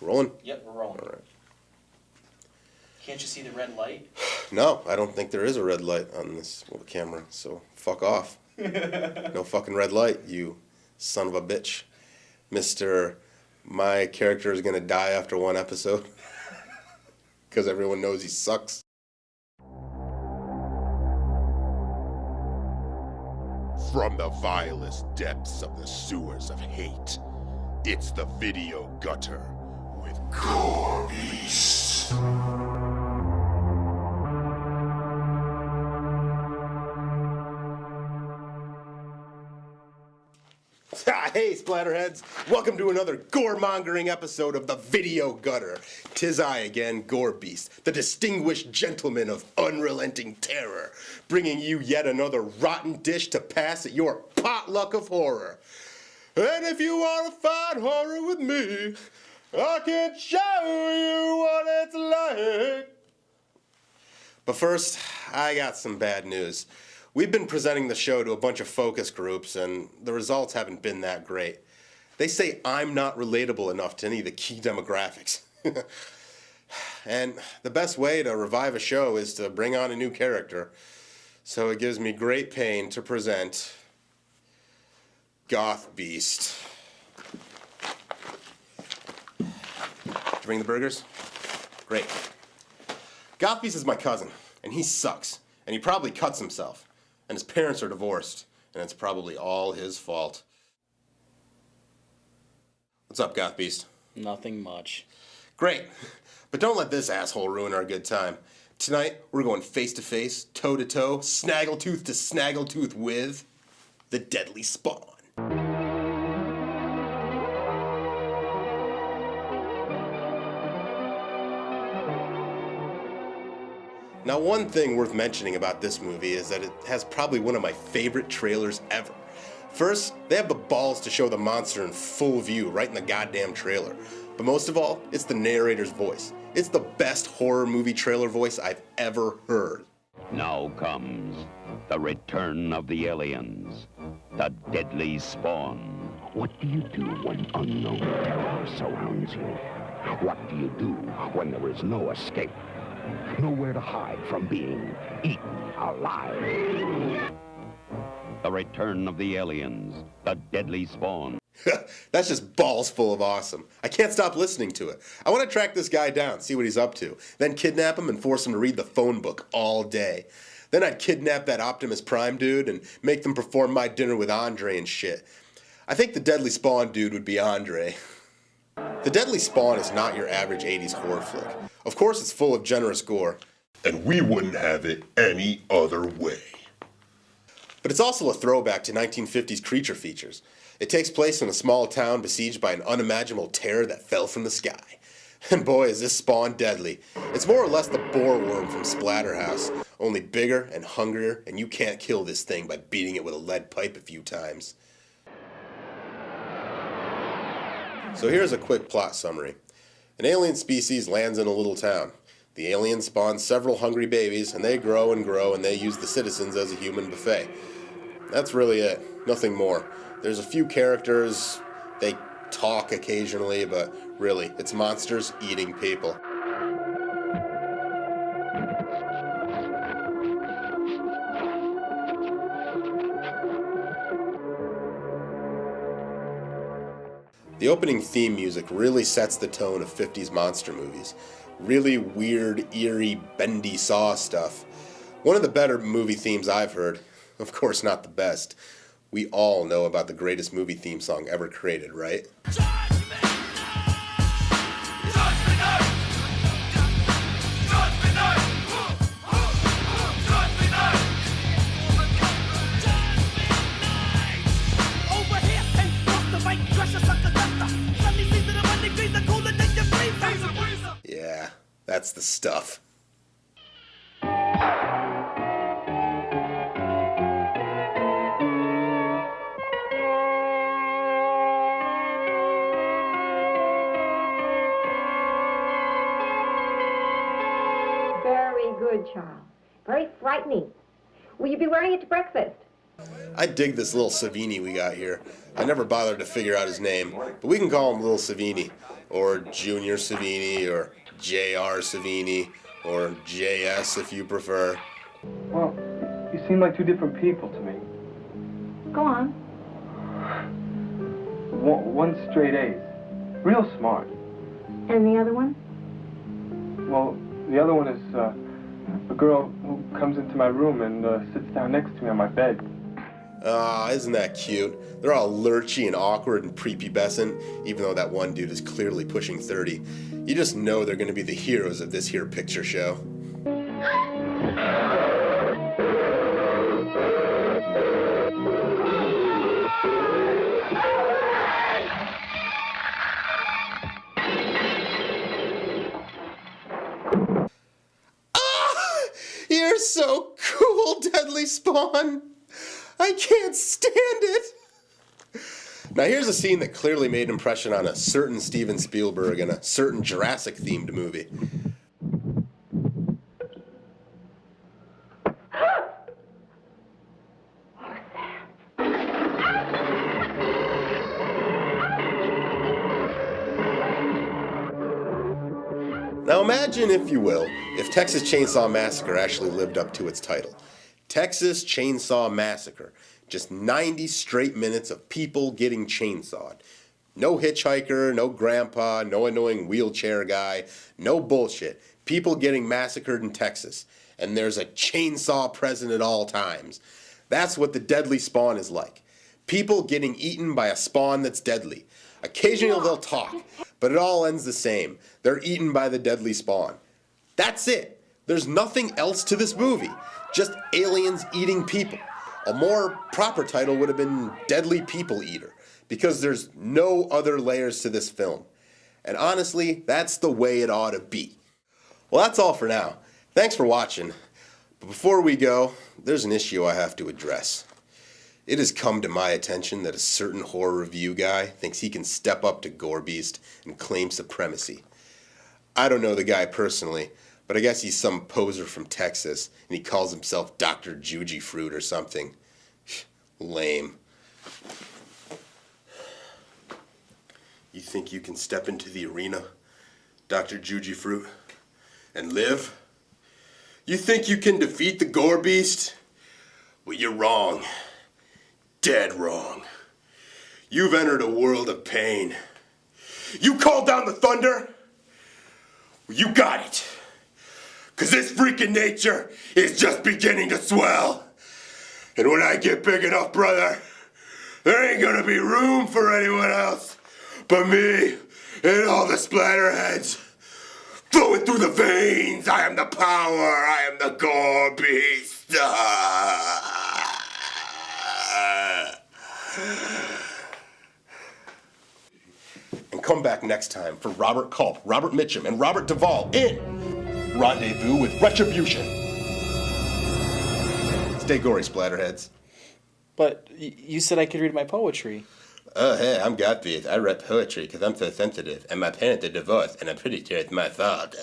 Rolling? Yep, we're rolling. All right. Can't you see the red light? No, I don't think there is a red light on this little camera, so fuck off. No fucking red light, you son of a bitch. Mr. My character is gonna die after one episode. Because everyone knows he sucks. From the vilest depths of the sewers of hate, it's the Video Gutter with Gorebeast. Hey, Splatterheads! Welcome to another gore-mongering episode of the Video Gutter. 'Tis I again, Gorebeast, the distinguished gentleman of unrelenting terror, bringing you yet another rotten dish to pass at your potluck of horror. And if you want to find horror with me, I can show you what it's like. But first, I got some bad news. We've been presenting the show to a bunch of focus groups, and the results haven't been that great. They say I'm not relatable enough to any of the key demographics. And the best way to revive a show is to bring on a new character. So it gives me great pain to present Gorebeast. Did you bring the burgers? Great. Gorebeast is my cousin, and he sucks, and he probably cuts himself. And his parents are divorced, and it's probably all his fault. What's up, Gorebeast? Nothing much. Great, but don't let this asshole ruin our good time. Tonight, we're going face-to-face, toe-to-toe, snaggletooth to snaggletooth with the Deadly Spawn. Now, one thing worth mentioning about this movie is that it has probably one of my favorite trailers ever. First, they have the balls to show the monster in full view right in the goddamn trailer. But most of all, it's the narrator's voice. It's the best horror movie trailer voice I've ever heard. Now comes the return of the aliens, the Deadly Spawn. What do you do when unknown terror surrounds you? What do you do when there is no escape? Nowhere to hide from being eaten alive. The return of the aliens, the Deadly Spawn. That's just balls full of awesome. I can't stop listening to it. I want to track this guy down, see what he's up to, then kidnap him and force him to read the phone book all day. Then I'd kidnap that Optimus Prime dude and make them perform My Dinner with Andre and shit. I think the Deadly Spawn dude would be Andre. The Deadly Spawn is not your average 80s horror flick. Of course it's full of generous gore. And we wouldn't have it any other way. But it's also a throwback to 1950s creature features. It takes place in a small town besieged by an unimaginable terror that fell from the sky. And boy, is this Spawn deadly. It's more or less the boar worm from Splatterhouse, only bigger and hungrier, and you can't kill this thing by beating it with a lead pipe a few times. So here's a quick plot summary. An alien species lands in a little town. The aliens spawn several hungry babies, and they grow, and they use the citizens as a human buffet. That's really it. Nothing more. There's a few characters, they talk occasionally, but really, it's monsters eating people. The opening theme music really sets the tone of 50s monster movies. Really weird, eerie, bendy saw stuff. One of the better movie themes I've heard. Of course, not the best. We all know about the greatest movie theme song ever created, right? Yeah, that's the stuff. Very good, Charles. Very frightening. Will you be wearing it to breakfast? I dig this little Savini we got here. I never bothered to figure out his name, but we can call him Little Savini. or Junior Savini, or J.R. Savini, or J.S. if you prefer. Well, you seem like two different people to me. Go on. One straight A's. Real smart. And the other one? Well, the other one is a girl who comes into my room and sits down next to me on my bed. Ah, isn't that cute? They're all lurchy and awkward and prepubescent, even though that one dude is clearly pushing 30. You just know they're going to be the heroes of this here picture show. Ah! You're so cool, Deadly Spawn! I can't stand it! Now here's a scene that clearly made an impression on a certain Steven Spielberg in a certain Jurassic-themed movie. Now imagine, if you will, if Texas Chainsaw Massacre actually lived up to its title. Texas Chainsaw Massacre. Just 90 straight minutes of people getting chainsawed. No hitchhiker, no grandpa, no annoying wheelchair guy, no bullshit. People getting massacred in Texas. And there's a chainsaw present at all times. That's what the Deadly Spawn is like. People getting eaten by a spawn that's deadly. Occasionally they'll talk, but it all ends the same. They're eaten by the Deadly Spawn. That's it. There's nothing else to this movie. Just aliens eating people. A more proper title would have been Deadly People Eater, because there's no other layers to this film. And honestly, that's the way it ought to be. Well, that's all for now. Thanks for watching. But before we go, there's an issue I have to address. It has come to my attention that a certain horror review guy thinks he can step up to Gorebeast and claim supremacy. I don't know the guy personally, but I guess he's some poser from Texas, and he calls himself Dr. Juji Fruit or something. Lame. You think you can step into the arena, Dr. Juji Fruit, and live? You think you can defeat the Gorebeast? Well, you're wrong. Dead wrong. You've entered a world of pain. You called down the thunder? Well, you got it. 'Cause this freaking nature is just beginning to swell. And when I get big enough, brother, there ain't gonna be room for anyone else but me and all the splatterheads. Flowing through the veins, I am the power, I am the Gorebeast. And come back next time for Robert Culp, Robert Mitchum, and Robert Duvall in Rendezvous with Retribution. Stay gory, splatterheads. But you said I could read my poetry. Oh, hey, I'm Gorebeast. I read poetry because I'm so sensitive, and my parents are divorced, and I'm pretty sure it's my fault.